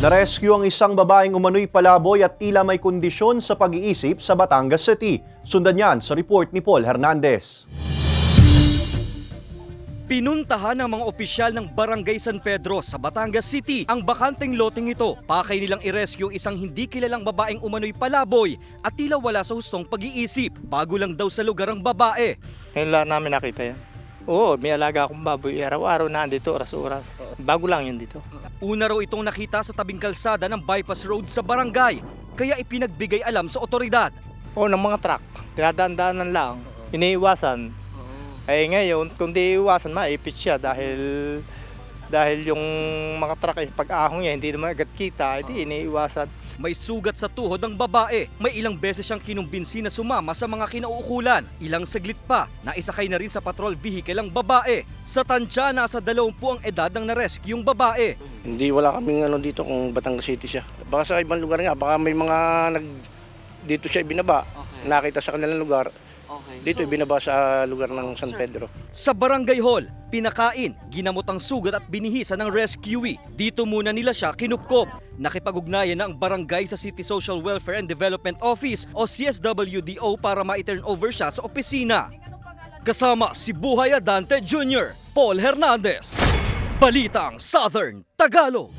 Narescue ang isang babaeng umano'y palaboy at tila may kondisyon sa pag-iisip sa Batangas City. Sundan yan sa report ni Paul Hernandez. Pinuntahan ng mga opisyal ng Barangay San Pedro sa Batangas City ang bakanteng loteng ito. Pakay nilang i-rescue ang isang hindi kilalang babaeng umano'y palaboy at tila wala sa hustong pag-iisip. Bago lang daw sa lugar ang babae. Ngayon lang namin nakita yan. Oo, may alaga akong baboy. Araw-araw na andito, oras-oras. Bago lang yun dito. Una raw itong nakita sa tabing kalsada ng bypass road sa barangay, kaya ipinagbigay alam sa otoridad. Oo, ng mga truck. Dinadaan-daanan lang. Iniiwasan. Eh ngayon, kung di iwasan, maipit siya dahil yung mga truck, pag-ahong niya, hindi naman agad kita, hindi iniiwasan. May sugat sa tuhod ang babae. May ilang beses siyang kinumbinsi na sumama sa mga kinauukulan. Ilang saglit pa, naisakay na rin sa patrol vehicle ang babae. Sa tansya, nasa 20 ang edad ng na-rescue yung babae. Hindi, wala kaming dito kung Batangas City siya. Baka sa ibang lugar nga, baka may mga dito siya ibinaba. Okay. Nakita sa kanilang lugar. Okay. Dito ibinaba sa lugar ng San Pedro. Sa barangay hall, pinakain, ginamot ang sugat at binihisan ng rescuee. Dito muna nila siya kinupkop. Nakipag-ugnayan na ang barangay sa City Social Welfare and Development Office o CSWDO para ma-turn over siya sa opisina. Kasama si Buhay Adante Jr., Paul Hernandez, Balitang Southern Tagalog.